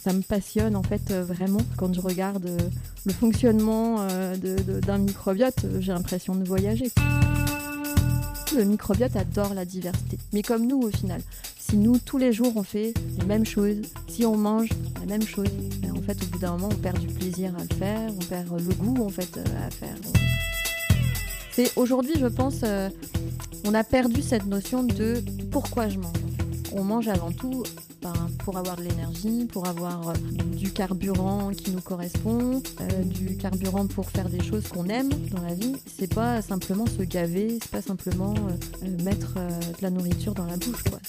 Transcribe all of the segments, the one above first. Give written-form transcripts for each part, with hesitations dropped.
Ça me passionne en fait vraiment. Quand je regarde le fonctionnement d'un microbiote, j'ai l'impression de voyager. Le microbiote adore la diversité, mais comme nous au final. Si nous, tous les jours, on fait les mêmes choses, si on mange la même chose, en fait, au bout d'un moment, on perd du plaisir à le faire, on perd le goût en fait à faire. Aujourd'hui, je pense, on a perdu cette notion de pourquoi je mange. On mange avant tout pour avoir de l'énergie, pour avoir du carburant qui nous correspond, du carburant pour faire des choses qu'on aime dans la vie. C'est pas simplement se gaver, c'est pas simplement mettre de la nourriture dans la bouche, quoi.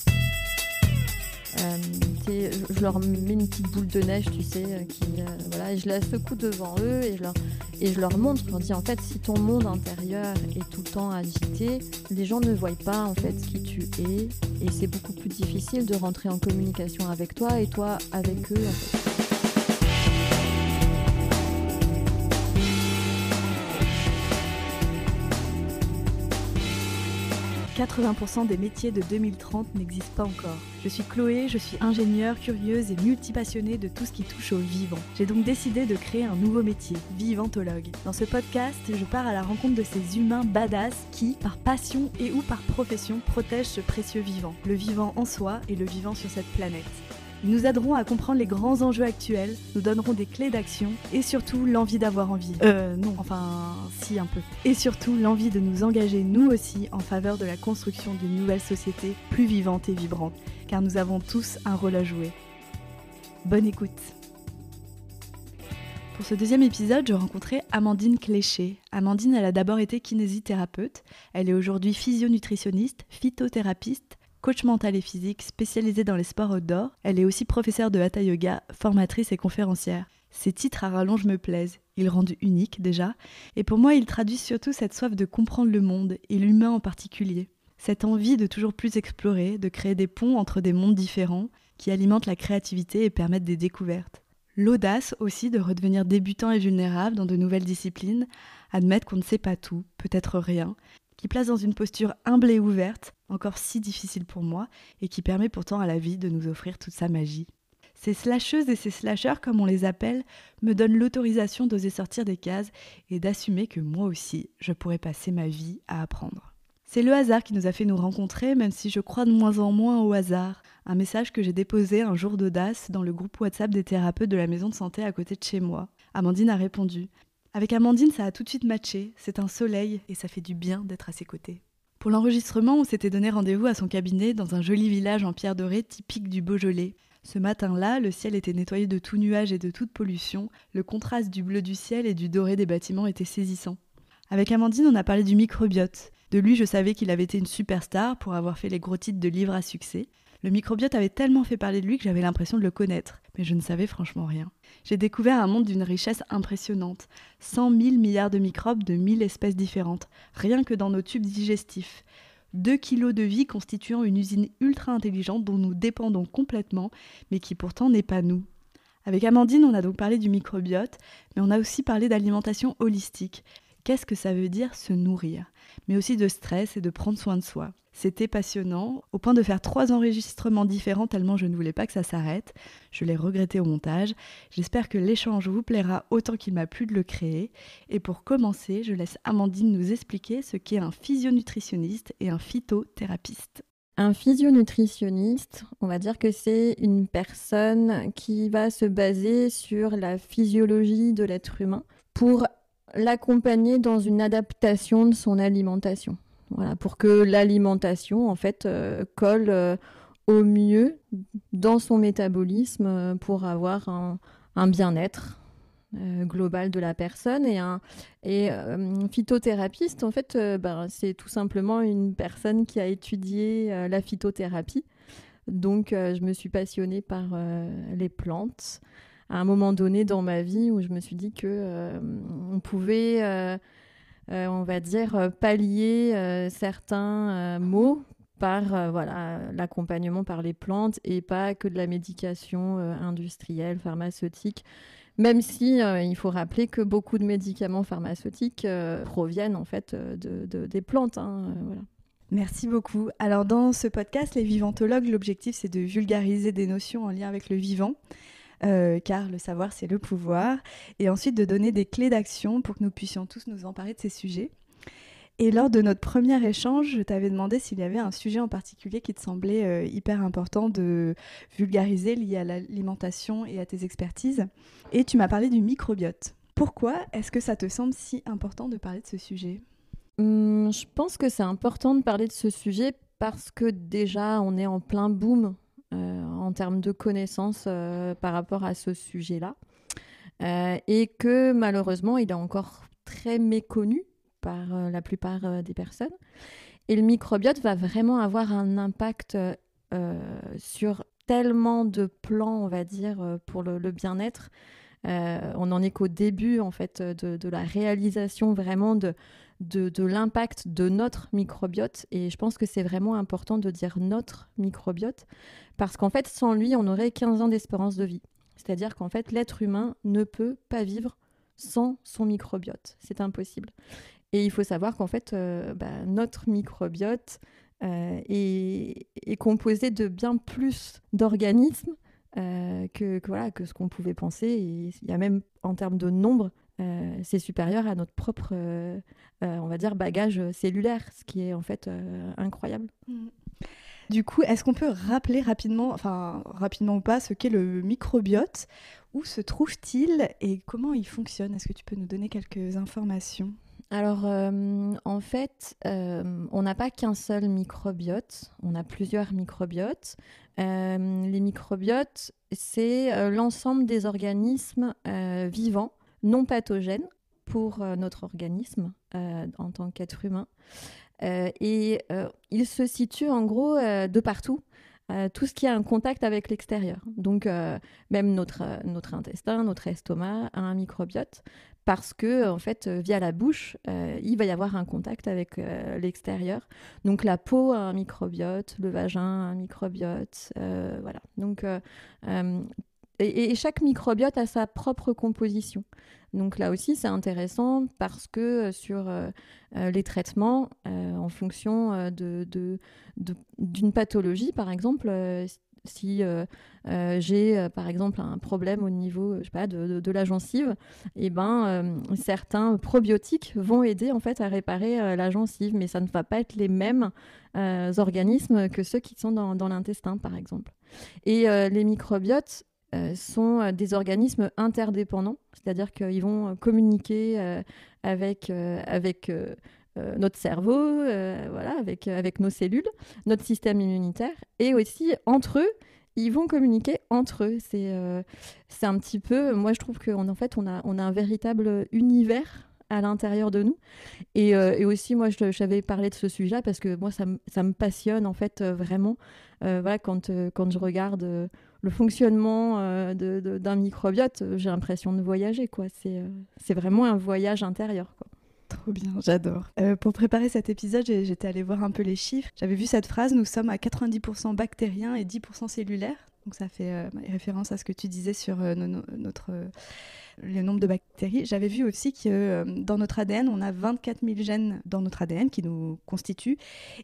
Je leur mets une petite boule de neige, tu sais, et je la secoue devant eux et je leur montre, je leur dis en fait si ton monde intérieur est tout le temps agité, les gens ne voient pas en fait qui tu es et c'est beaucoup plus difficile de rentrer en communication avec toi et toi avec eux en fait. 80% des métiers de 2030 n'existent pas encore. Je suis Chloé, je suis ingénieure, curieuse et multipassionnée de tout ce qui touche au vivant. J'ai donc décidé de créer un nouveau métier, vivantologue. Dans ce podcast, je pars à la rencontre de ces humains badass qui, par passion et ou par profession, protègent ce précieux vivant. Le vivant en soi et le vivant sur cette planète. Ils nous aideront à comprendre les grands enjeux actuels, nous donneront des clés d'action et surtout l'envie d'avoir envie. Si un peu. Et surtout l'envie de nous engager nous aussi en faveur de la construction d'une nouvelle société plus vivante et vibrante, car nous avons tous un rôle à jouer. Bonne écoute. Pour ce deuxième épisode, je rencontrais Amandine Cléché. Amandine, elle a d'abord été kinésithérapeute, elle est aujourd'hui physionutritionniste, phytothérapeute, coach mental et physique spécialisée dans les sports outdoor. Elle est aussi professeure de hatha yoga, formatrice et conférencière. Ces titres à rallonge me plaisent. Ils rendent uniques déjà. Et pour moi, ils traduisent surtout cette soif de comprendre le monde, et l'humain en particulier. Cette envie de toujours plus explorer, de créer des ponts entre des mondes différents qui alimentent la créativité et permettent des découvertes. L'audace aussi de redevenir débutant et vulnérable dans de nouvelles disciplines, admettre qu'on ne sait pas tout, peut-être rien, qui place dans une posture humble et ouverte, encore si difficile pour moi, et qui permet pourtant à la vie de nous offrir toute sa magie. Ces slasheuses et ces slasheurs, comme on les appelle, me donnent l'autorisation d'oser sortir des cases et d'assumer que moi aussi, je pourrais passer ma vie à apprendre. C'est le hasard qui nous a fait nous rencontrer, même si je crois de moins en moins au hasard. Un message que j'ai déposé un jour d'audace dans le groupe WhatsApp des thérapeutes de la maison de santé à côté de chez moi. Amandine a répondu. Avec Amandine, ça a tout de suite matché, c'est un soleil et ça fait du bien d'être à ses côtés. Pour l'enregistrement, on s'était donné rendez-vous à son cabinet dans un joli village en pierre dorée typique du Beaujolais. Ce matin-là, le ciel était nettoyé de tout nuage et de toute pollution, le contraste du bleu du ciel et du doré des bâtiments était saisissant. Avec Amandine, on a parlé du microbiote. De lui, je savais qu'il avait été une superstar pour avoir fait les gros titres de livres à succès. Le microbiote avait tellement fait parler de lui que j'avais l'impression de le connaître, mais je ne savais franchement rien. J'ai découvert un monde d'une richesse impressionnante. 100 000 milliards de microbes de 1000 espèces différentes, rien que dans nos tubes digestifs. 2 kilos de vie constituant une usine ultra intelligente dont nous dépendons complètement, mais qui pourtant n'est pas nous. Avec Amandine, on a donc parlé du microbiote, mais on a aussi parlé d'alimentation holistique. Qu'est-ce que ça veut dire se nourrir ? Mais aussi de stress et de prendre soin de soi. C'était passionnant, au point de faire 3 enregistrements différents tellement je ne voulais pas que ça s'arrête. Je l'ai regretté au montage. J'espère que l'échange vous plaira autant qu'il m'a plu de le créer. Et pour commencer, je laisse Amandine nous expliquer ce qu'est un physionutritionniste et un phytothérapeute. Un physionutritionniste, on va dire que c'est une personne qui va se baser sur la physiologie de l'être humain pour l'accompagner dans une adaptation de son alimentation. Voilà, pour que l'alimentation, en fait, colle au mieux dans son métabolisme pour avoir un bien-être global de la personne. Et phytothérapeute, en fait, c'est tout simplement une personne qui a étudié la phytothérapie. Donc, je me suis passionnée par les plantes à un moment donné dans ma vie où je me suis dit que on pouvait... on va dire, pallier certains maux par l'accompagnement par les plantes et pas que de la médication industrielle, pharmaceutique. Même si il faut rappeler que beaucoup de médicaments pharmaceutiques proviennent en fait des plantes. Voilà. Merci beaucoup. Alors dans ce podcast, les vivantologues, l'objectif c'est de vulgariser des notions en lien avec le vivant. car le savoir, c'est le pouvoir, et ensuite de donner des clés d'action pour que nous puissions tous nous emparer de ces sujets. Et lors de notre premier échange, je t'avais demandé s'il y avait un sujet en particulier qui te semblait hyper important de vulgariser lié à l'alimentation et à tes expertises. Et tu m'as parlé du microbiote. Pourquoi est-ce que ça te semble si important de parler de ce sujet ? Je pense que c'est important de parler de ce sujet parce que déjà, on est en plein boom en termes de connaissances par rapport à ce sujet-là. Et que malheureusement, il est encore très méconnu par la plupart des personnes. Et le microbiote va vraiment avoir un impact sur tellement de plans, on va dire, pour le bien-être. On n'en est qu'au début, en fait, de la réalisation vraiment de l'impact de notre microbiote. Et je pense que c'est vraiment important de dire notre microbiote, parce qu'en fait, sans lui, on aurait 15 ans d'espérance de vie. C'est-à-dire qu'en fait, l'être humain ne peut pas vivre sans son microbiote. C'est impossible. Et il faut savoir qu'en fait, notre microbiote est composé de bien plus d'organismes que ce qu'on pouvait penser. Et il y a même, en termes de nombre, c'est supérieur à notre propre, on va dire, bagage cellulaire, ce qui est en fait incroyable. Du coup, est-ce qu'on peut rappeler rapidement ou pas, ce qu'est le microbiote ? Où se trouve-t-il et comment il fonctionne ? Est-ce que tu peux nous donner quelques informations ? Alors, en fait, on n'a pas qu'un seul microbiote, on a plusieurs microbiotes. Les microbiotes, c'est l'ensemble des organismes vivants, non pathogènes pour notre organisme en tant qu'être humain. Et il se situe en gros de partout. Tout ce qui a un contact avec l'extérieur. Donc, même notre intestin, notre estomac a un microbiote parce que, en fait, via la bouche, il va y avoir un contact avec l'extérieur. Donc, la peau a un microbiote, le vagin a un microbiote, voilà. Donc, et chaque microbiote a sa propre composition. Donc là aussi, c'est intéressant parce que sur les traitements, en fonction d'une pathologie, par exemple, si j'ai par exemple un problème au niveau, je sais pas, de la gencive, et certains probiotiques vont aider en fait à réparer la gencive, mais ça ne va pas être les mêmes organismes que ceux qui sont dans l'intestin, par exemple. Et les microbiotes sont des organismes interdépendants, c'est-à-dire qu'ils vont communiquer avec notre cerveau, voilà, avec nos cellules, notre système immunitaire, et aussi entre eux, ils vont communiquer entre eux. C'est un petit peu, moi je trouve qu'en fait on a un véritable univers à l'intérieur de nous. Et aussi, moi, j'avais parlé de ce sujet-là parce que moi, ça me passionne, en fait, vraiment. Voilà, quand je regarde le fonctionnement d'un microbiote, j'ai l'impression de voyager, quoi. C'est vraiment un voyage intérieur, quoi. Trop bien, j'adore. Pour préparer cet épisode, j'étais allée voir un peu les chiffres. J'avais vu cette phrase, nous sommes à 90% bactériens et 10% cellulaires. Donc ça fait référence à ce que tu disais sur le nombre de bactéries. J'avais vu aussi que dans notre ADN, on a 24 000 gènes dans notre ADN qui nous constituent,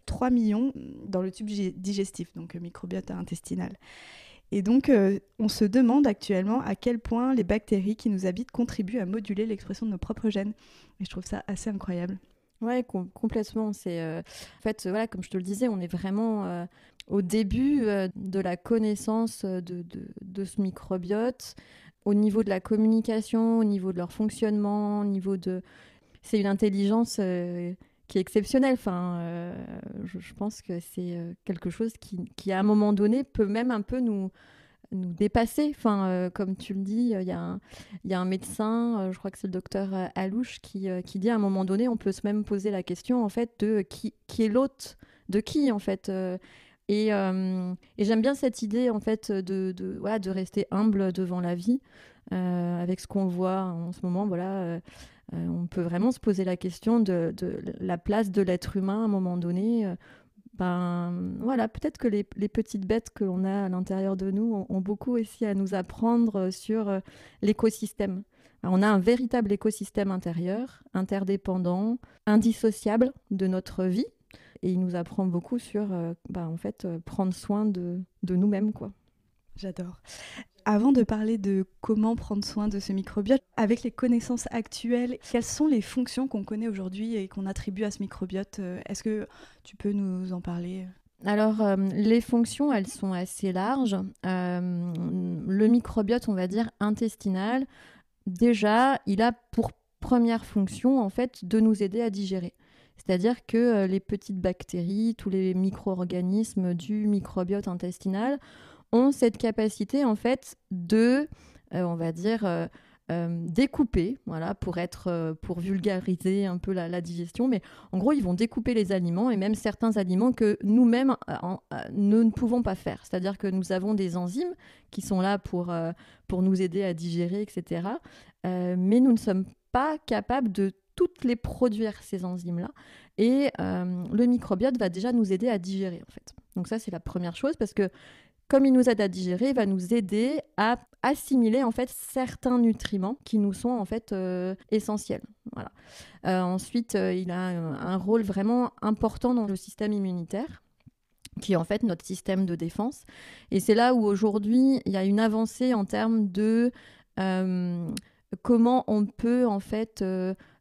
3 millions dans le tube digestif, donc microbiote intestinal. Et donc, on se demande actuellement à quel point les bactéries qui nous habitent contribuent à moduler l'expression de nos propres gènes. Et je trouve ça assez incroyable. Ouais, complètement. En fait, voilà, comme je te le disais, on est vraiment au début de la connaissance de ce microbiote, au niveau de la communication, au niveau de leur fonctionnement, c'est une intelligence qui est exceptionnelle. Enfin, je pense que c'est quelque chose qui, à un moment donné, peut même un peu nous dépasser. Enfin, comme tu le dis, il y a un médecin, je crois que c'est le docteur Alouche, qui dit à un moment donné, on peut se même poser la question en fait de qui est l'hôte de qui en fait. Et j'aime bien cette idée en fait de rester humble devant la vie avec ce qu'on voit en ce moment. Voilà, on peut vraiment se poser la question de la place de l'être humain à un moment donné. Voilà, peut-être que les petites bêtes que l'on a à l'intérieur de nous ont beaucoup aussi à nous apprendre sur l'écosystème. Alors, on a un véritable écosystème intérieur, interdépendant, indissociable de notre vie. Et il nous apprend beaucoup sur, en fait, prendre soin de nous-mêmes, quoi. J'adore. Avant de parler de comment prendre soin de ce microbiote, avec les connaissances actuelles, quelles sont les fonctions qu'on connaît aujourd'hui et qu'on attribue à ce microbiote? Est-ce que tu peux nous en parler? Alors, les fonctions, elles sont assez larges. Le microbiote, on va dire intestinal, déjà, il a pour première fonction, en fait, de nous aider à digérer. C'est-à-dire que les petites bactéries, tous les micro-organismes du microbiote intestinal ont cette capacité, en fait, de, on va dire, découper, voilà, pour vulgariser un peu la digestion. Mais en gros, ils vont découper les aliments et même certains aliments que nous-mêmes nous ne pouvons pas faire. C'est-à-dire que nous avons des enzymes qui sont là pour nous aider à digérer, etc. Mais nous ne sommes pas capables de toutes les produire, ces enzymes-là. Et le microbiote va déjà nous aider à digérer, en fait. Donc ça, c'est la première chose, parce que comme il nous aide à digérer, il va nous aider à assimiler en fait certains nutriments qui nous sont en fait essentiels. Voilà. Ensuite, il a un rôle vraiment important dans le système immunitaire, qui est en fait notre système de défense. Et c'est là où aujourd'hui, il y a une avancée en termes de comment on peut en fait...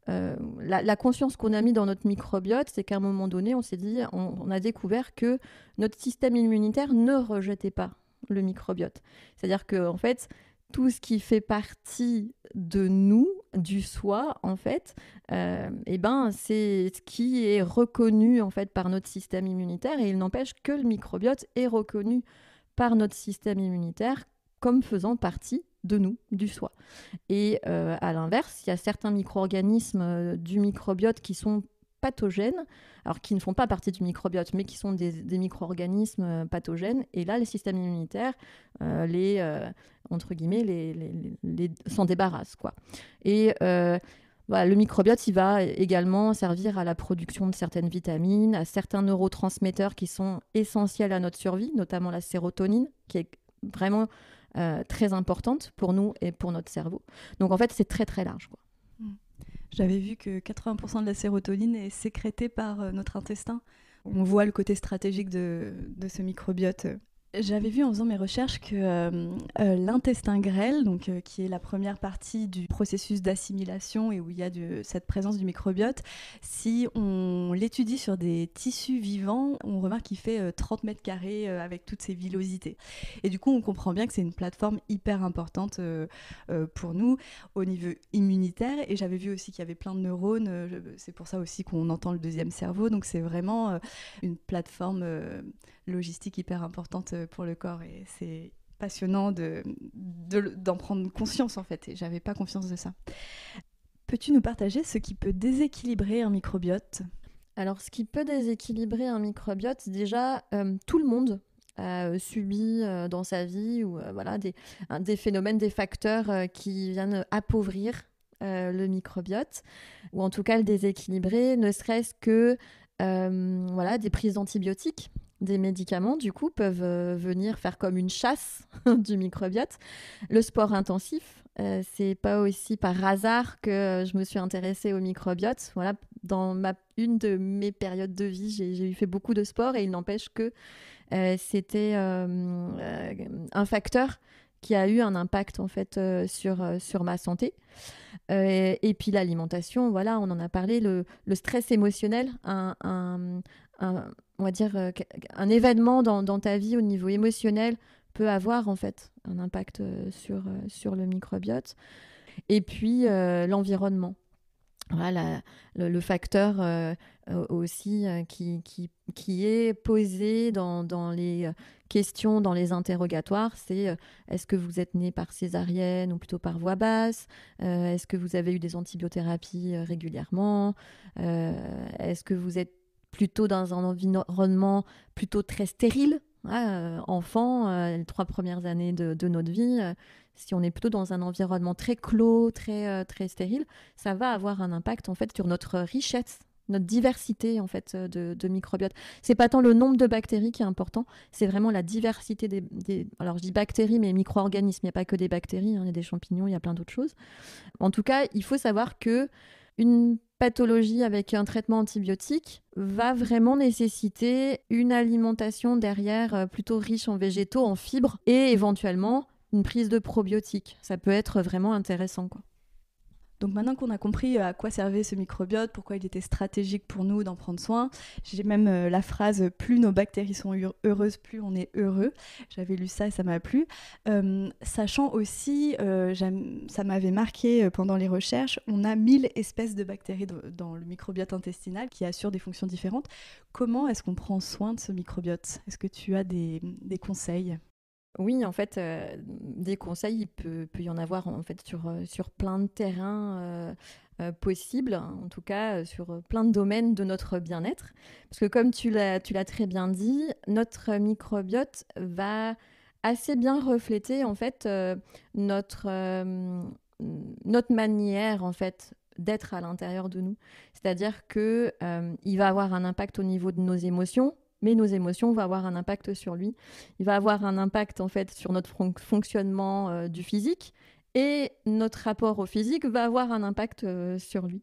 la conscience qu'on a mis dans notre microbiote, c'est qu'à un moment donné, on s'est dit, on a découvert que notre système immunitaire ne rejetait pas le microbiote. C'est-à-dire que en fait, tout ce qui fait partie de nous, du soi, en fait, c'est ce qui est reconnu en fait par notre système immunitaire, et il n'empêche que le microbiote est reconnu par notre système immunitaire comme faisant partie de nous, du soi. Et à l'inverse, il y a certains micro-organismes du microbiote qui sont pathogènes, alors qui ne font pas partie du microbiote, mais qui sont des micro-organismes pathogènes. Et là, le système immunitaire entre guillemets, s'en débarrasse, quoi. Et voilà, le microbiote, il va également servir à la production de certaines vitamines, à certains neurotransmetteurs qui sont essentiels à notre survie, notamment la sérotonine, qui est vraiment très importante pour nous et pour notre cerveau. Donc en fait, c'est très très large, quoi. J'avais vu que 80% de la sérotonine est sécrétée par notre intestin. On voit le côté stratégique de ce microbiote. J'avais vu en faisant mes recherches que l'intestin grêle, donc, qui est la première partie du processus d'assimilation et où il y a cette présence du microbiote, si on l'étudie sur des tissus vivants, on remarque qu'il fait 30 mètres carrés avec toutes ses villosités. Et du coup, on comprend bien que c'est une plateforme hyper importante pour nous au niveau immunitaire. Et j'avais vu aussi qu'il y avait plein de neurones, c'est pour ça aussi qu'on entend le deuxième cerveau. Donc c'est vraiment une plateforme logistique hyper importante pour le corps, et c'est passionnant d'en prendre conscience, en fait, et j'avais pas conscience de ça. Peux-tu nous partager ce qui peut déséquilibrer un microbiote? Alors, ce qui peut déséquilibrer un microbiote, déjà, tout le monde a subi dans sa vie ou voilà, des phénomènes, des facteurs qui viennent appauvrir le microbiote, ou en tout cas le déséquilibrer, ne serait-ce que voilà, des prises d'antibiotiques. Des médicaments, du coup, peuvent venir faire comme une chasse du microbiote. Le sport intensif, c'est pas aussi par hasard que je me suis intéressée au microbiote. Voilà, dans une de mes périodes de vie, j'ai fait beaucoup de sport, et il n'empêche que c'était un facteur qui a eu un impact en fait sur ma santé. Et puis l'alimentation, voilà, on en a parlé, le stress émotionnel, on va dire un événement dans ta vie au niveau émotionnel peut avoir en fait un impact sur le microbiote. Et puis l'environnement. Voilà, le facteur aussi qui est posé dans les questions, dans les interrogatoires, c'est est-ce que vous êtes né par césarienne ou plutôt par voie basse? Est-ce que vous avez eu des antibiothérapes régulièrement? Est-ce que vous êtes plutôt dans un environnement plutôt très stérile? Enfant, les 3 premières années de notre vie, si on est plutôt dans un environnement très clos, très stérile, ça va avoir un impact en fait sur notre richesse, notre diversité en fait de microbiote. C'est pas tant le nombre de bactéries qui est important, c'est vraiment la diversité alors je dis bactéries, mais micro-organismes. Il n'y a pas que des bactéries, il y a des champignons, il y a plein d'autres choses. En tout cas, il faut savoir que une pathologie avec un traitement antibiotique va vraiment nécessiter une alimentation derrière plutôt riche en végétaux, en fibres, et éventuellement une prise de probiotiques. Ça peut être vraiment intéressant, quoi. Donc maintenant qu'on a compris à quoi servait ce microbiote, pourquoi il était stratégique pour nous d'en prendre soin, j'ai même la phrase « plus nos bactéries sont heureuses, plus on est heureux ». J'avais lu ça et ça m'a plu. Sachant aussi, ça m'avait marqué pendant les recherches, on a 1000 espèces de bactéries dans le microbiote intestinal qui assurent des fonctions différentes. Comment est-ce qu'on prend soin de ce microbiote ? Est-ce que tu as des conseils ? Oui, en fait, des conseils, il peut y en avoir en fait sur plein de terrains possibles, en tout cas sur plein de domaines de notre bien-être. Parce que comme tu l'as très bien dit, notre microbiote va assez bien refléter en fait notre manière en fait d'être à l'intérieur de nous. C'est-à-dire que il va avoir un impact au niveau de nos émotions. Mais nos émotions vont avoir un impact sur lui. Il va avoir un impact en fait sur notre fonctionnement du physique et notre rapport au physique va avoir un impact sur lui.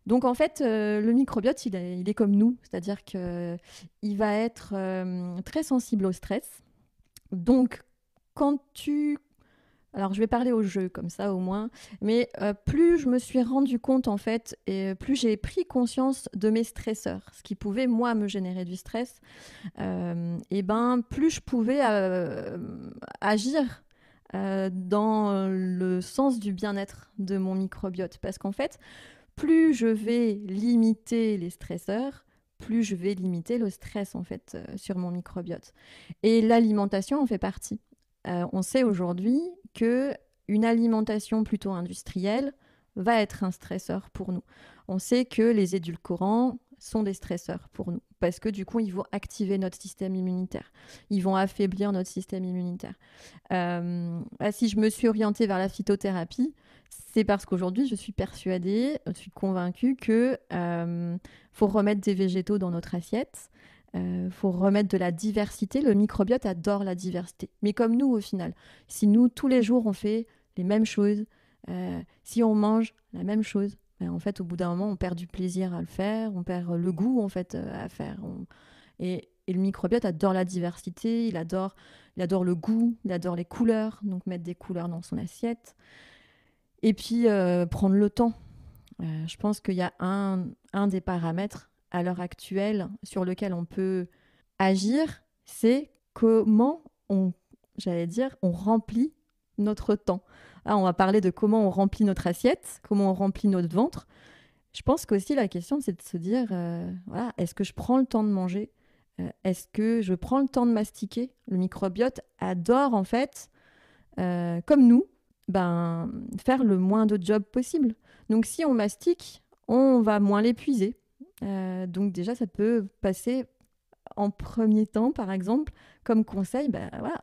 Donc en fait, le microbiote, il est comme nous, c'est-à-dire qu'il va être très sensible au stress. Donc alors, je vais parler au jeu, comme ça, au moins. Mais plus je me suis rendu compte, en fait, et plus j'ai pris conscience de mes stresseurs, ce qui pouvait, moi, me générer du stress, et plus je pouvais agir dans le sens du bien-être de mon microbiote. Parce qu'en fait, plus je vais limiter les stresseurs, plus je vais limiter le stress, en fait, sur mon microbiote. Et l'alimentation en fait partie. On sait aujourd'hui qu'une alimentation plutôt industrielle va être un stresseur pour nous. On sait que les édulcorants sont des stresseurs pour nous parce que du coup, ils vont activer notre système immunitaire. Ils vont affaiblir notre système immunitaire. Si je me suis orientée vers la phytothérapie, c'est parce qu'aujourd'hui, je suis persuadée, je suis convaincue qu'il faut remettre des végétaux dans notre assiette. Faut remettre de la diversité. Le microbiote adore la diversité. Mais comme nous, au final, si nous, tous les jours, on fait les mêmes choses, si on mange la même chose, en fait, au bout d'un moment, on perd du plaisir à le faire, on perd le goût, en fait, à faire. Et le microbiote adore la diversité, il adore le goût, il adore les couleurs, donc mettre des couleurs dans son assiette. Et puis, prendre le temps. Je pense qu'il y a un des paramètres à l'heure actuelle sur lequel on peut agir, c'est comment on remplit notre temps. Là, on va parler de comment on remplit notre assiette, comment on remplit notre ventre. Je pense qu'aussi la question, c'est de se dire, est-ce que je prends le temps de manger ? Est-ce que je prends le temps de mastiquer ? Le microbiote adore, en fait, comme nous, faire le moins de job possible. Donc, si on mastique, on va moins l'épuiser. Donc déjà, ça peut passer en premier temps, par exemple, comme conseil,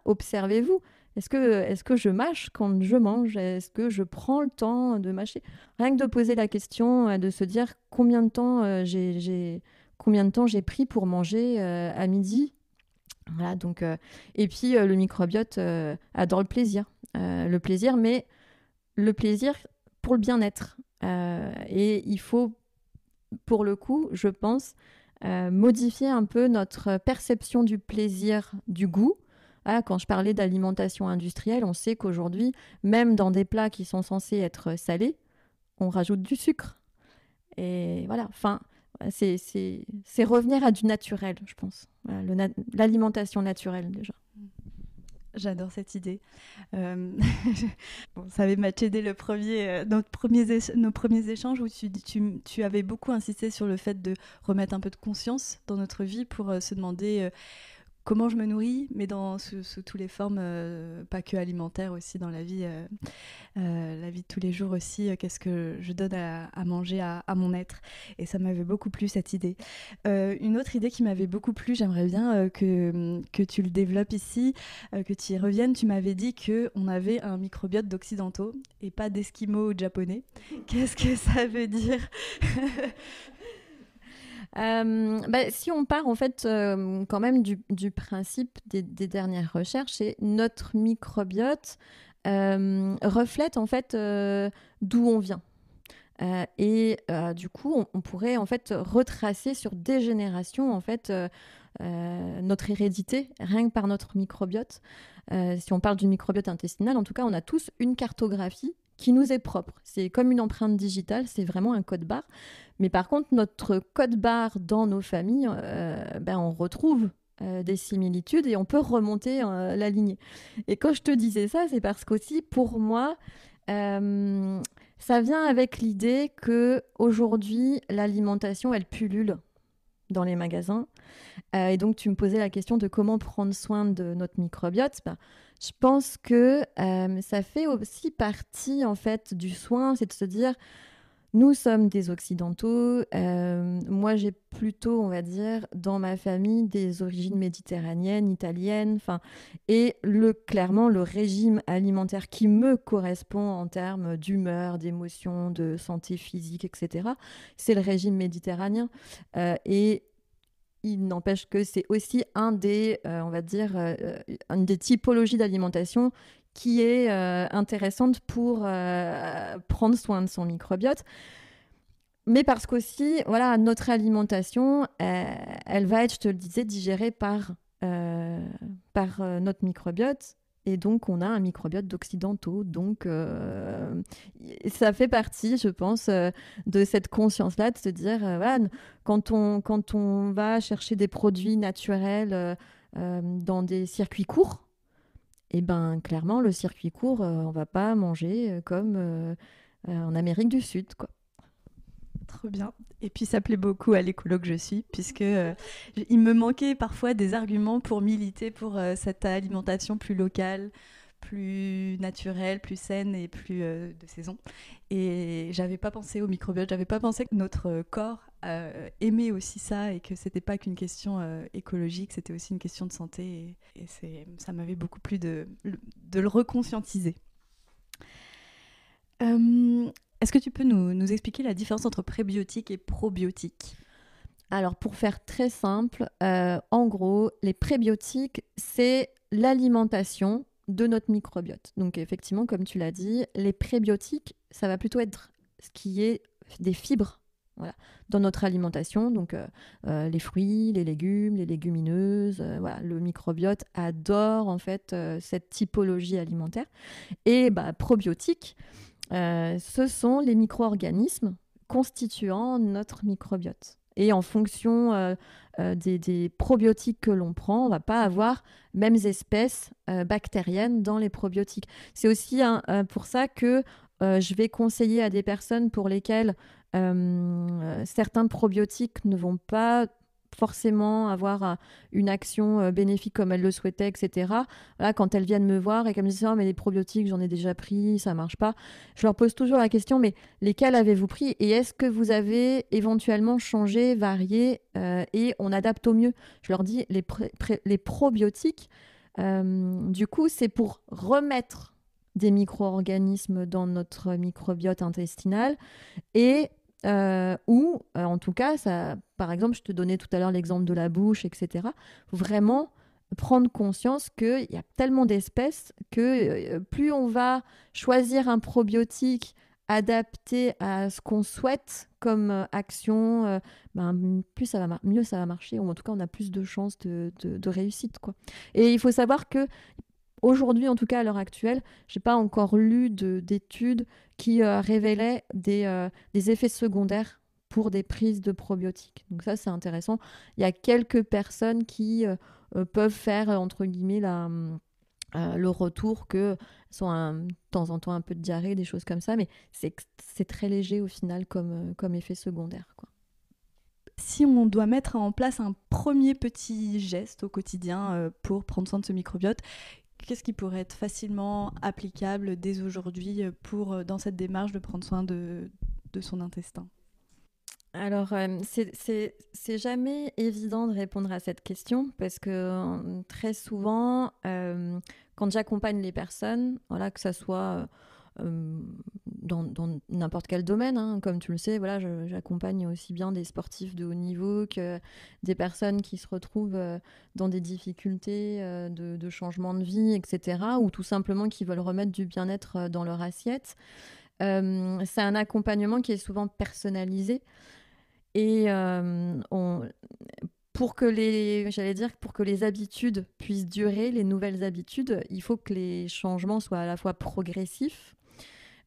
observez-vous. Est-ce que je mâche quand je mange ? Est-ce que je prends le temps de mâcher ? Rien que de poser la question, de se dire combien de temps j'ai pris pour manger à midi. Voilà, donc, et puis le microbiote adore le plaisir. Mais le plaisir pour le bien-être. Et il faut, pour le coup, je pense, modifier un peu notre perception du plaisir, du goût. Quand je parlais d'alimentation industrielle, on sait qu'aujourd'hui, même dans des plats qui sont censés être salés, on rajoute du sucre. Et voilà, c'est revenir à du naturel, je pense. Voilà, l'alimentation naturelle, déjà. J'adore cette idée. Ça avait matché dès nos premiers échanges où tu avais beaucoup insisté sur le fait de remettre un peu de conscience dans notre vie pour se demander comment je me nourris, mais sous toutes les formes, pas que alimentaires, aussi dans la vie de tous les jours aussi, qu'est-ce que je donne à manger à mon être. Et ça m'avait beaucoup plu, cette idée. Une autre idée qui m'avait beaucoup plu, j'aimerais bien que tu le développes ici, que tu y reviennes. Tu m'avais dit qu'on avait un microbiote d'occidentaux et pas d'esquimaux japonais. Qu'est-ce que ça veut dire ? Si on part en fait quand même du principe des dernières recherches, c'est notre microbiote reflète en fait d'où on vient. Et du coup, on pourrait en fait retracer sur des générations en fait notre hérédité, rien que par notre microbiote. si on parle du microbiote intestinal, en tout cas, on a tous une cartographie qui nous est propre. C'est comme une empreinte digitale, c'est vraiment un code barre. Mais par contre, notre code barre dans nos familles, on retrouve des similitudes et on peut remonter la lignée. Et quand je te disais ça, c'est parce qu'aussi, pour moi, ça vient avec l'idée qu'aujourd'hui, l'alimentation, elle pullule dans les magasins. Et donc, tu me posais la question de comment prendre soin de notre microbiote. Je pense que ça fait aussi partie, en fait, du soin, c'est de se dire, nous sommes des Occidentaux. Moi, j'ai plutôt, on va dire, dans ma famille, des origines méditerranéennes, italiennes. Et clairement, le régime alimentaire qui me correspond en termes d'humeur, d'émotion, de santé physique, etc., c'est le régime méditerranéen. Et il n'empêche que c'est aussi on va dire, une des typologies d'alimentation qui est intéressante pour prendre soin de son microbiote. Mais parce qu'aussi, voilà, notre alimentation, elle va être, je te le disais, digérée par notre microbiote. Et donc, on a un microbiote d'occidentaux. Donc, ça fait partie, je pense, de cette conscience-là, de se dire, voilà, quand on va chercher des produits naturels dans des circuits courts, et ben clairement, le circuit court, on va pas manger comme en Amérique du Sud, quoi. Trop bien. Et puis ça plaît beaucoup à l'écolo que je suis, puisque il me manquait parfois des arguments pour militer pour cette alimentation plus locale, plus naturelle, plus saine et plus de saison. Et j'avais pas pensé au microbiote, j'avais pas pensé que notre corps aimait aussi ça et que c'était pas qu'une question écologique, c'était aussi une question de santé. Et ça m'avait beaucoup plu de le reconscientiser. Est-ce que tu peux nous expliquer la différence entre prébiotiques et probiotiques ? Alors, pour faire très simple, en gros, les prébiotiques, c'est l'alimentation de notre microbiote. Donc, effectivement, comme tu l'as dit, les prébiotiques, ça va plutôt être ce qui est des fibres, voilà, dans notre alimentation. Donc, les fruits, les légumes, les légumineuses. Voilà, le microbiote adore, en fait, cette typologie alimentaire. Et probiotiques, ce sont les micro-organismes constituant notre microbiote. Et en fonction des probiotiques que l'on prend, on ne va pas avoir mêmes espèces bactériennes dans les probiotiques. C'est aussi pour ça que je vais conseiller à des personnes pour lesquelles certains probiotiques ne vont pas forcément avoir une action bénéfique comme elles le souhaitaient, etc. Là, quand elles viennent me voir et qu'elles me disent « Oh, mais les probiotiques, j'en ai déjà pris, ça ne marche pas », je leur pose toujours la question « Mais lesquels avez-vous pris et est-ce que vous avez éventuellement changé, varié et on adapte au mieux ?» Je leur dis « Les probiotiques, du coup, c'est pour remettre des micro-organismes dans notre microbiote intestinal et en tout cas, ça, par exemple, je te donnais tout à l'heure l'exemple de la bouche, etc. Faut vraiment prendre conscience qu'il y a tellement d'espèces que plus on va choisir un probiotique adapté à ce qu'on souhaite comme action, plus mieux ça va marcher, ou en tout cas on a plus de chances de réussite, quoi. Et il faut savoir que aujourd'hui, en tout cas à l'heure actuelle, je n'ai pas encore lu d'études qui révélaient des effets secondaires pour des prises de probiotiques. Donc ça, c'est intéressant. Il y a quelques personnes qui peuvent faire, entre guillemets, le retour que sont de temps en temps un peu de diarrhée, des choses comme ça, mais c'est très léger au final comme effet secondaire, quoi. Si on doit mettre en place un premier petit geste au quotidien pour prendre soin de ce microbiote, qu'est-ce qui pourrait être facilement applicable dès aujourd'hui dans cette démarche de prendre soin de son intestin ? Alors, c'est jamais évident de répondre à cette question parce que très souvent, quand j'accompagne les personnes, voilà, que ça soit dans n'importe quel domaine, hein, comme tu le sais, voilà, j'accompagne aussi bien des sportifs de haut niveau que des personnes qui se retrouvent dans des difficultés de changement de vie, etc., ou tout simplement qui veulent remettre du bien-être dans leur assiette. C'est un accompagnement qui est souvent personnalisé et pour que les habitudes puissent durer, les nouvelles habitudes, il faut que les changements soient à la fois progressifs.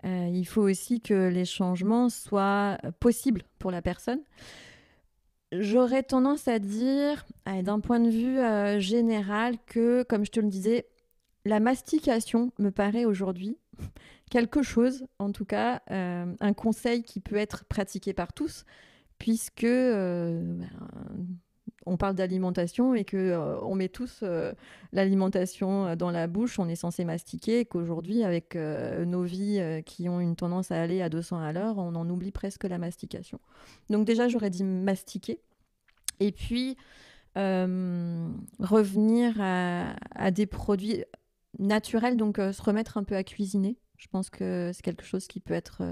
Il faut aussi que les changements soient possibles pour la personne. J'aurais tendance à dire, d'un point de vue général, que, comme je te le disais, la mastication me paraît aujourd'hui quelque chose, en tout cas, un conseil qui peut être pratiqué par tous, puisque on parle d'alimentation et qu'on met tous l'alimentation dans la bouche, on est censé mastiquer, et qu'aujourd'hui, avec nos vies qui ont une tendance à aller à 200 à l'heure, on en oublie presque la mastication. Donc déjà, j'aurais dit mastiquer. Et puis, revenir à des produits naturels, donc se remettre un peu à cuisiner. Je pense que c'est quelque chose qui peut être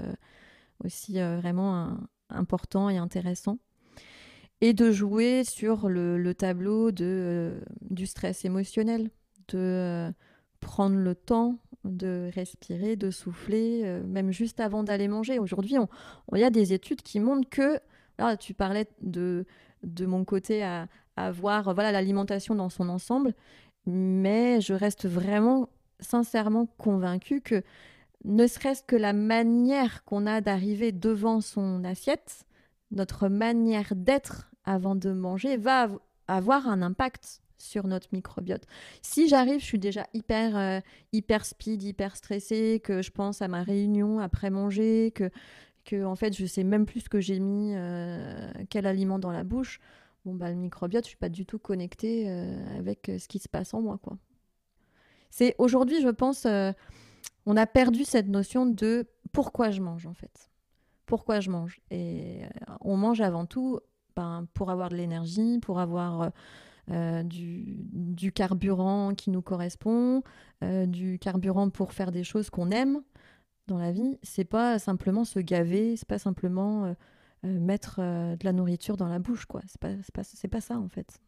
aussi vraiment important et intéressant. Et de jouer sur le tableau du stress émotionnel, de prendre le temps de respirer, de souffler, même juste avant d'aller manger. Aujourd'hui, il y a des études qui montrent que, là, tu parlais de mon côté à voir l'alimentation dans son ensemble, mais je reste vraiment sincèrement convaincue que ne serait-ce que la manière qu'on a d'arriver devant son assiette, notre manière d'être avant de manger va avoir un impact sur notre microbiote. Si j'arrive, je suis déjà hyper speed, hyper stressée, que je pense à ma réunion après manger, que en fait je sais même plus ce que j'ai mis, quel aliment dans la bouche, le microbiote, je suis pas du tout connectée avec ce qui se passe en moi, quoi. C'est aujourd'hui, je pense, on a perdu cette notion de pourquoi je mange, en fait. Pourquoi je mange. Et on mange avant tout pour avoir de l'énergie, pour avoir du carburant qui nous correspond, du carburant pour faire des choses qu'on aime dans la vie. C'est pas simplement se gaver, c'est pas simplement mettre de la nourriture dans la bouche, quoi. C'est pas ça, en fait.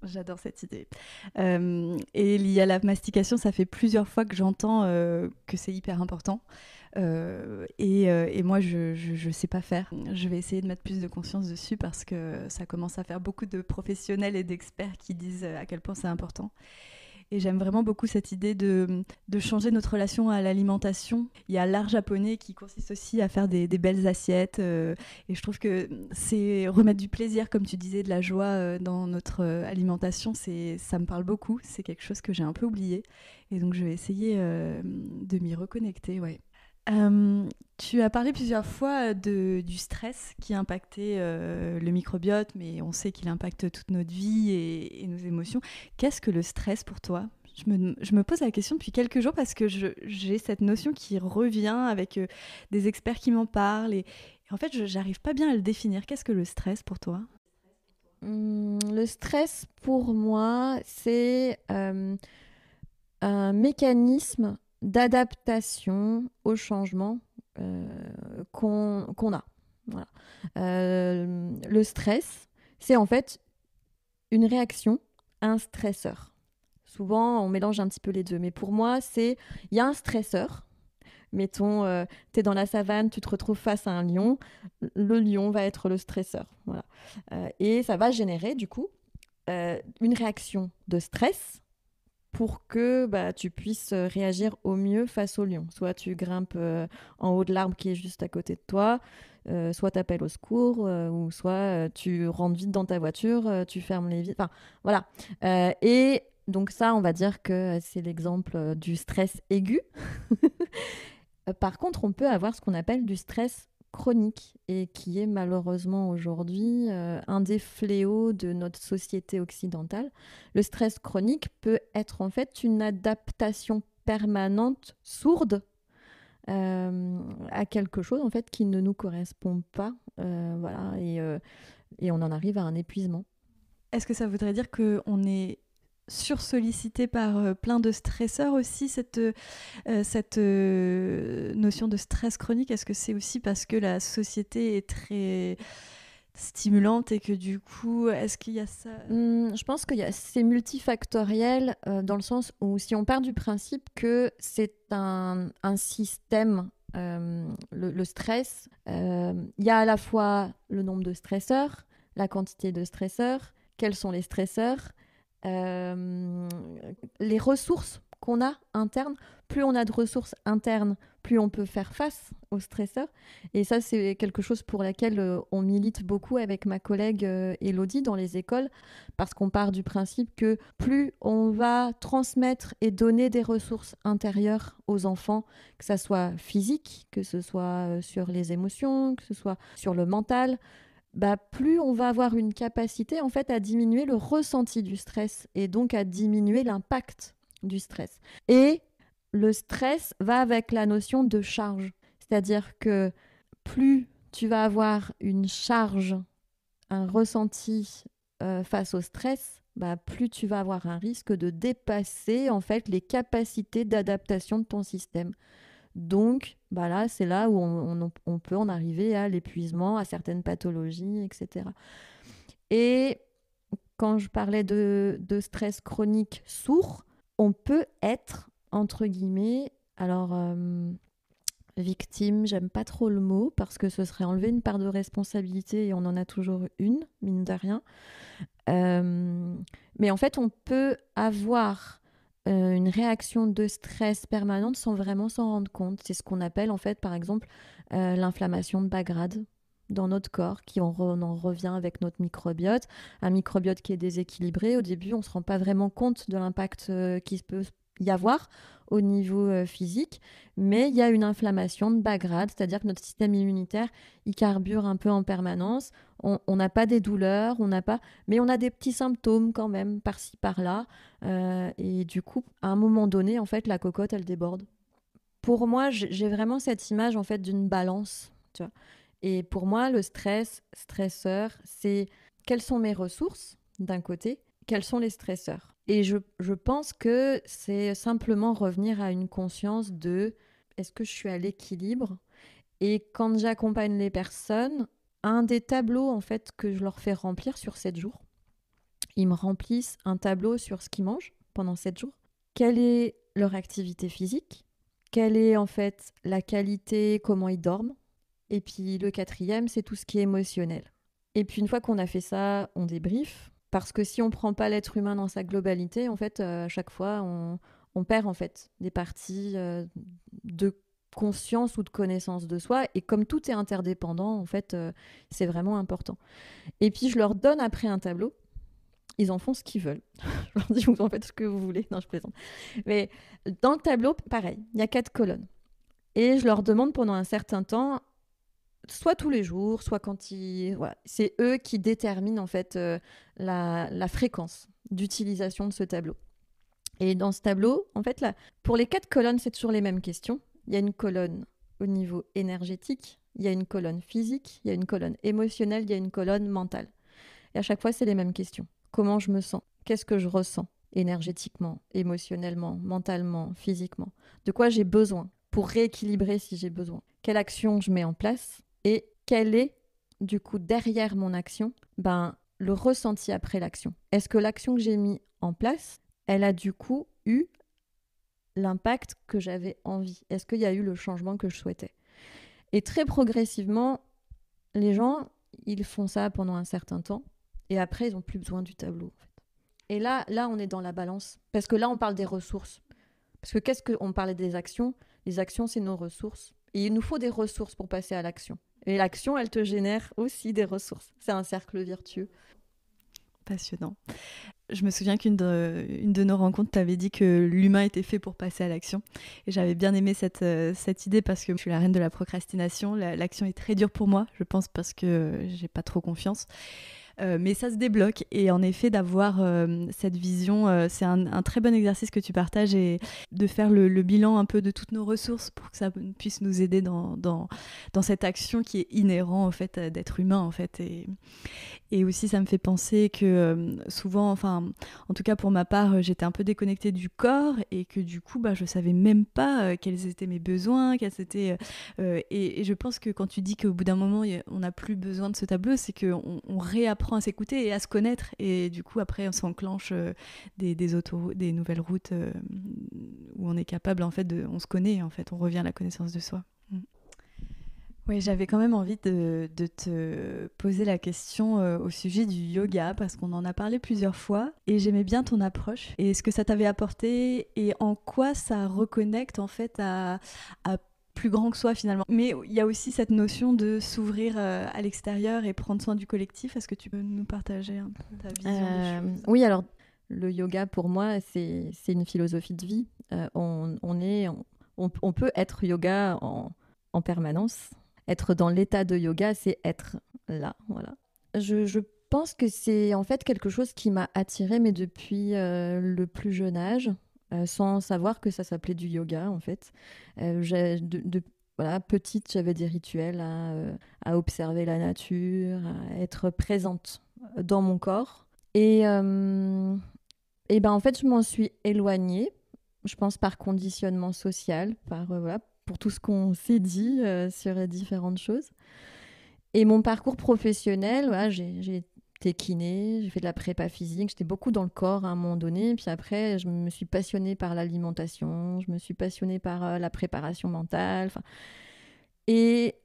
J'adore cette idée. Et il y a la mastication, ça fait plusieurs fois que j'entends que c'est hyper important. Et moi, je sais pas faire. Je vais essayer de mettre plus de conscience dessus parce que ça commence à faire beaucoup de professionnels et d'experts qui disent à quel point c'est important. Et j'aime vraiment beaucoup cette idée de changer notre relation à l'alimentation. Il y a l'art japonais qui consiste aussi à faire des belles assiettes. Et je trouve que c'est remettre du plaisir, comme tu disais, de la joie dans notre alimentation. Ça me parle beaucoup. C'est quelque chose que j'ai un peu oublié. Et donc, je vais essayer de m'y reconnecter, ouais. Tu as parlé plusieurs fois du stress qui impactait le microbiote, mais on sait qu'il impacte toute notre vie et nos émotions. Qu'est-ce que le stress pour toi ? Je me pose la question depuis quelques jours parce que j'ai cette notion qui revient avec des experts qui m'en parlent. Et en fait, je n'arrive pas bien à le définir. Qu'est-ce que le stress pour toi ? Le stress, pour moi, c'est un mécanisme d'adaptation au changement qu'on a. Voilà. Le stress, c'est en fait une réaction à un stresseur. Souvent, on mélange un petit peu les deux. Mais pour moi, il y a un stresseur. Mettons, tu es dans la savane, tu te retrouves face à un lion. Le lion va être le stresseur. Voilà. Et ça va générer, du coup, une réaction de stress pour que tu puisses réagir au mieux face au lion. Soit tu grimpes en haut de l'arbre qui est juste à côté de toi, soit tu appelles au secours, ou soit tu rentres vite dans ta voiture, tu fermes les vitres. Enfin, voilà. Et donc ça, on va dire que c'est l'exemple du stress aigu. Par contre, on peut avoir ce qu'on appelle du stress chronique et qui est malheureusement aujourd'hui un des fléaux de notre société occidentale. Le stress chronique peut être en fait une adaptation permanente, sourde, à quelque chose en fait qui ne nous correspond pas. Voilà, et on en arrive à un épuisement. Est-ce que ça voudrait dire qu'on est sursollicité par plein de stresseurs aussi, cette notion de stress chronique? Est-ce que c'est aussi parce que la société est très stimulante et que du coup, est-ce qu'il y a ça? Je pense c'est multifactoriel dans le sens où si on part du principe que c'est un système, le stress, il y a à la fois le nombre de stresseurs, la quantité de stresseurs, quels sont les stresseurs, les ressources qu'on a internes. Plus on a de ressources internes, plus on peut faire face aux stresseurs. Et ça, c'est quelque chose pour laquelle on milite beaucoup avec ma collègue Elodie dans les écoles, parce qu'on part du principe que plus on va transmettre et donner des ressources intérieures aux enfants, que ce soit physique, que ce soit sur les émotions, que ce soit sur le mental, plus on va avoir une capacité en fait à diminuer le ressenti du stress et donc à diminuer l'impact du stress. Et le stress va avec la notion de charge. C'est-à-dire que plus tu vas avoir une charge, un ressenti face au stress, plus tu vas avoir un risque de dépasser en fait les capacités d'adaptation de ton système. Donc, là, c'est là où on peut en arriver à l'épuisement, à certaines pathologies, etc. Et quand je parlais de stress chronique sourd, on peut être, entre guillemets, alors victime, j'aime pas trop le mot, parce que ce serait enlever une part de responsabilité et on en a toujours une, mine de rien. Mais en fait, on peut avoir une réaction de stress permanente sans vraiment s'en rendre compte. C'est ce qu'on appelle en fait, par exemple, l'inflammation de bas grade dans notre corps, on en revient avec notre microbiote. Un microbiote qui est déséquilibré, au début, on ne se rend pas vraiment compte de l'impact qui peut y avoir au niveau physique, mais il y a une inflammation de bas grade, c'est-à-dire que notre système immunitaire, il carbure un peu en permanence. On n'a pas des douleurs, mais on a des petits symptômes quand même, par-ci, par-là. Et du coup, à un moment donné, en fait, la cocotte, elle déborde. Pour moi, j'ai vraiment cette image en fait d'une balance, tu vois. Et pour moi, le stresseur, c'est quelles sont mes ressources d'un côté, quels sont les stresseurs. Et je pense que c'est simplement revenir à une conscience de est-ce que je suis à l'équilibre. Et quand j'accompagne les personnes, un des tableaux en fait que je leur fais remplir sur 7 jours, ils me remplissent un tableau sur ce qu'ils mangent pendant 7 jours. Quelle est leur activité physique? Quelle est en fait la qualité, comment ils dorment? Et puis le 4e, c'est tout ce qui est émotionnel. Et puis une fois qu'on a fait ça, on débrief. Parce que si on ne prend pas l'être humain dans sa globalité, en fait, à chaque fois, on perd en fait des parties de conscience ou de connaissance de soi. Et comme tout est interdépendant, en fait, c'est vraiment important. Et puis je leur donne après un tableau. Ils en font ce qu'ils veulent. Je leur dis, vous en faites ce que vous voulez. Non, je plaisante. Mais dans le tableau, pareil, il y a 4 colonnes. Et je leur demande pendant un certain temps, soit tous les jours, soit quand ils... Voilà. C'est eux qui déterminent en fait la fréquence d'utilisation de ce tableau. Et dans ce tableau, en fait, là, pour les 4 colonnes, c'est toujours les mêmes questions. Il y a une colonne au niveau énergétique, il y a une colonne physique, il y a une colonne émotionnelle, il y a une colonne mentale. Et à chaque fois, c'est les mêmes questions. Comment je me sens? Qu'est-ce que je ressens énergétiquement, émotionnellement, mentalement, physiquement? De quoi j'ai besoin pour rééquilibrer si j'ai besoin? Quelle action je mets en place? Et quel est, du coup, derrière mon action, le ressenti après l'action? Est-ce que l'action que j'ai mis en place, elle a du coup eu l'impact que j'avais envie? Est-ce qu'il y a eu le changement que je souhaitais? Et très progressivement, les gens, ils font ça pendant un certain temps. Et après, ils n'ont plus besoin du tableau. En fait. Et là, on est dans la balance. Parce que là, on parle des ressources. Parce que on parlait des actions. Les actions, c'est nos ressources. Et il nous faut des ressources pour passer à l'action. Et l'action, elle te génère aussi des ressources. C'est un cercle vertueux. Passionnant. Je me souviens qu'une de nos rencontres t'avait dit que l'humain était fait pour passer à l'action. Et j'avais bien aimé cette idée parce que je suis la reine de la procrastination. L'action est très dure pour moi, je pense, parce que j'ai pas trop confiance. Mais ça se débloque et en effet d'avoir cette vision, c'est un très bon exercice que tu partages et de faire le bilan un peu de toutes nos ressources pour que ça puisse nous aider dans cette action qui est inhérente en fait d'être humain en fait et aussi ça me fait penser que souvent, enfin en tout cas pour ma part, j'étais un peu déconnectée du corps et que du coup je savais même pas quels étaient mes besoins, et je pense que quand tu dis qu'au bout d'un moment on n'a plus besoin de ce tableau, c'est qu'on réapprend à s'écouter et à se connaître et du coup après on s'enclenche des autoroutes, des nouvelles routes où on est capable en fait on se connaît en fait, on revient à la connaissance de soi. Oui, j'avais quand même envie de te poser la question au sujet du yoga parce qu'on en a parlé plusieurs fois et j'aimais bien ton approche et ce que ça t'avait apporté et en quoi ça reconnecte en fait à plus grand que soi finalement. Mais il y a aussi cette notion de s'ouvrir à l'extérieur et prendre soin du collectif. Est-ce que tu peux nous partager un peu ta vision des choses? Oui, alors le yoga pour moi, c'est une philosophie de vie. On peut être yoga en permanence. Être dans l'état de yoga, c'est être là, voilà. Je pense que c'est en fait quelque chose qui m'a attirée, mais depuis le plus jeune âge, sans savoir que ça s'appelait du yoga, en fait. Voilà, petite, j'avais des rituels à observer la nature, à être présente dans mon corps. Et ben en fait, je m'en suis éloignée, je pense par conditionnement social, voilà, pour tout ce qu'on s'est dit sur les différentes choses. Et mon parcours professionnel, voilà, j'ai été kiné, j'ai fait de la prépa physique, j'étais beaucoup dans le corps à un moment donné. Puis après, je me suis passionnée par l'alimentation, je me suis passionnée par la préparation mentale. Et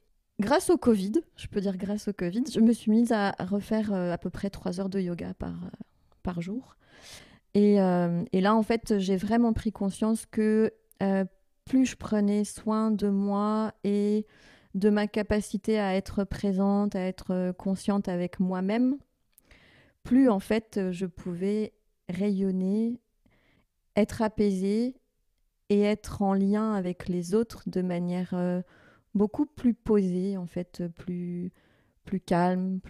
grâce au Covid, je peux dire grâce au Covid, je me suis mise à refaire à peu près 3 heures de yoga par jour. Et là, en fait, j'ai vraiment pris conscience que plus je prenais soin de moi et de ma capacité à être présente, à être consciente avec moi-même, plus en fait je pouvais rayonner, être apaisée et être en lien avec les autres de manière beaucoup plus posée, en fait, plus calme,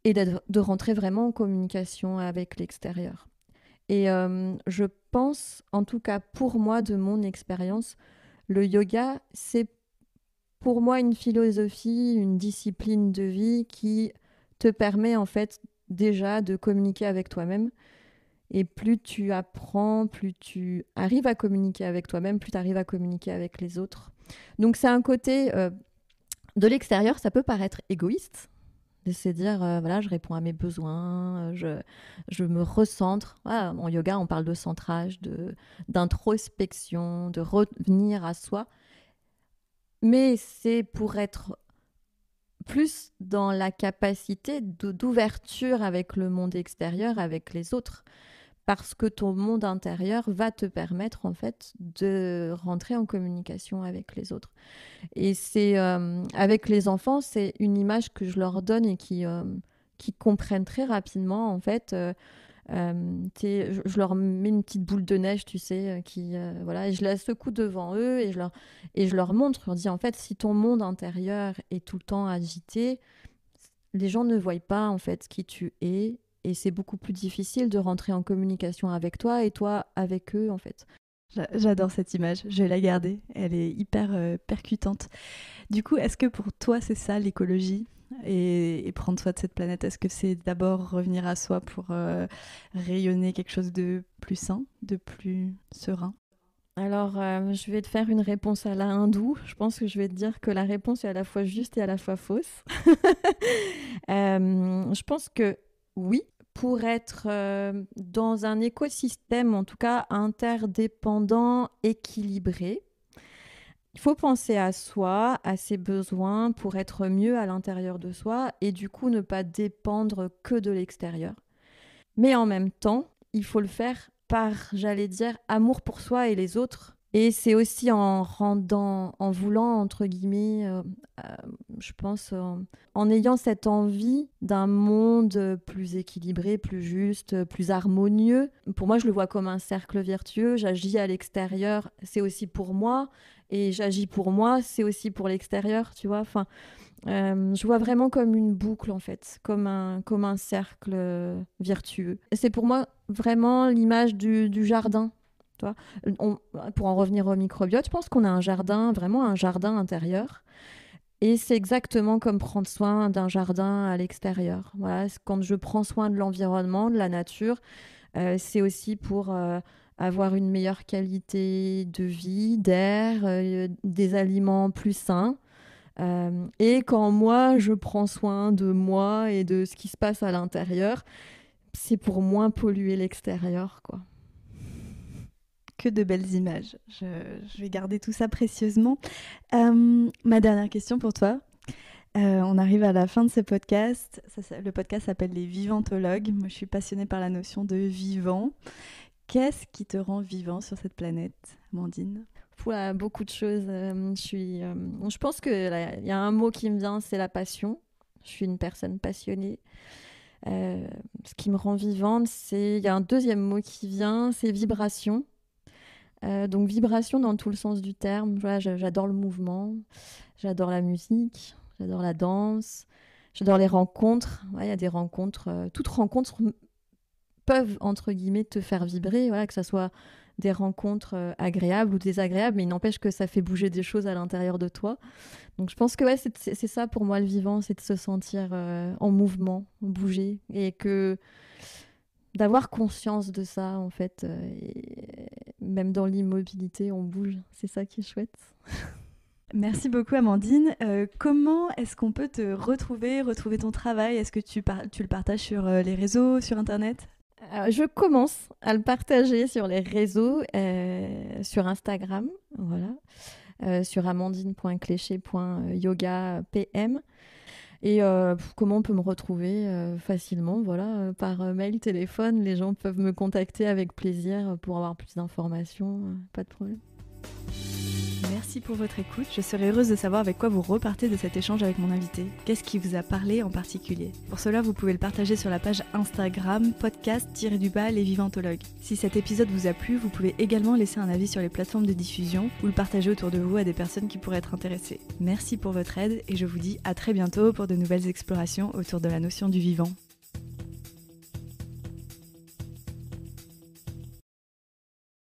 et de rentrer vraiment en communication avec l'extérieur. Et je pense, en tout cas pour moi, de mon expérience, le yoga, c'est pour moi une philosophie, une discipline de vie qui te permet en fait déjà de communiquer avec toi-même. Et plus tu apprends, plus tu arrives à communiquer avec toi-même, plus tu arrives à communiquer avec les autres. Donc c'est un côté de l'extérieur, ça peut paraître égoïste, de se dire, voilà, je réponds à mes besoins, je me recentre. Voilà, en yoga, on parle de centrage, d'introspection, de revenir à soi. Mais c'est pour être plus dans la capacité d'ouverture avec le monde extérieur, avec les autres. Parce que ton monde intérieur va te permettre, en fait, de rentrer en communication avec les autres. Et c'est avec les enfants, c'est une image que je leur donne et qui comprennent très rapidement. En fait, je leur mets une petite boule de neige, tu sais, voilà, et je la secoue devant eux et je leur montre. Je leur dis en fait, si ton monde intérieur est tout le temps agité, les gens ne voient pas en fait qui tu es. Et c'est beaucoup plus difficile de rentrer en communication avec toi et toi avec eux en fait. J'adore cette image, je vais la garder, elle est hyper percutante. Du coup, est-ce que pour toi c'est ça l'écologie et prendre soin de cette planète? Est-ce que c'est d'abord revenir à soi pour rayonner quelque chose de plus sain, de plus serein? Alors, je vais te faire une réponse à la hindoue. Je pense que je vais te dire que la réponse est à la fois juste et à la fois fausse. Je pense que oui, pour être dans un écosystème, en tout cas interdépendant, équilibré, il faut penser à soi, à ses besoins pour être mieux à l'intérieur de soi et du coup ne pas dépendre que de l'extérieur. Mais en même temps, il faut le faire par, j'allais dire, amour pour soi et les autres. Et c'est aussi en voulant, entre guillemets, je pense, en ayant cette envie d'un monde plus équilibré, plus juste, plus harmonieux. Pour moi, je le vois comme un cercle vertueux. J'agis à l'extérieur, c'est aussi pour moi. Et j'agis pour moi, c'est aussi pour l'extérieur, tu vois. Enfin, je vois vraiment comme une boucle, en fait, comme un cercle vertueux. Et c'est pour moi vraiment l'image du jardin. Tu vois. Pour en revenir au microbiote, je pense qu'on a un jardin, vraiment un jardin intérieur. Et c'est exactement comme prendre soin d'un jardin à l'extérieur. Voilà, quand je prends soin de l'environnement, de la nature, c'est aussi pour avoir une meilleure qualité de vie, d'air, des aliments plus sains. Et quand moi, je prends soin de moi et de ce qui se passe à l'intérieur, c'est pour moins polluer l'extérieur, quoi. que de belles images. Je vais garder tout ça précieusement. Ma dernière question pour toi. On arrive à la fin de ce podcast. Le podcast s'appelle Les Vivantologues. Moi, je suis passionnée par la notion de vivant. Qu'est-ce qui te rend vivant sur cette planète, Amandine ? Beaucoup de choses. Je pense qu'il y a un mot qui me vient, c'est la passion. Je suis une personne passionnée. Ce qui me rend vivante, il y a un deuxième mot qui vient, c'est vibration. Donc vibration dans tout le sens du terme. Voilà, j'adore le mouvement, j'adore la musique, j'adore la danse, j'adore les rencontres. Ouais, il y a des rencontres, toutes rencontres peuvent, entre guillemets, te faire vibrer, voilà, que ça soit des rencontres agréables ou désagréables, mais il n'empêche que ça fait bouger des choses à l'intérieur de toi. Donc je pense que ouais, c'est ça pour moi le vivant, c'est de se sentir en mouvement, bouger, et que d'avoir conscience de ça en fait. Et même dans l'immobilité, on bouge, c'est ça qui est chouette. Merci beaucoup Amandine. Comment est-ce qu'on peut te retrouver ton travail ? Est-ce que tu le partages sur les réseaux, sur Internet ? Je commence à le partager sur les réseaux, sur Instagram, voilà, sur amandine.cléché.yoga.pm. Et comment on peut me retrouver facilement, voilà, par mail, téléphone. Les gens peuvent me contacter avec plaisir pour avoir plus d'informations, pas de problème. Merci pour votre écoute. Je serais heureuse de savoir avec quoi vous repartez de cet échange avec mon invité. Qu'est-ce qui vous a parlé en particulier ? Pour cela, vous pouvez le partager sur la page Instagram podcast-les Vivantologues. Si cet épisode vous a plu, vous pouvez également laisser un avis sur les plateformes de diffusion ou le partager autour de vous à des personnes qui pourraient être intéressées. Merci pour votre aide et je vous dis à très bientôt pour de nouvelles explorations autour de la notion du vivant.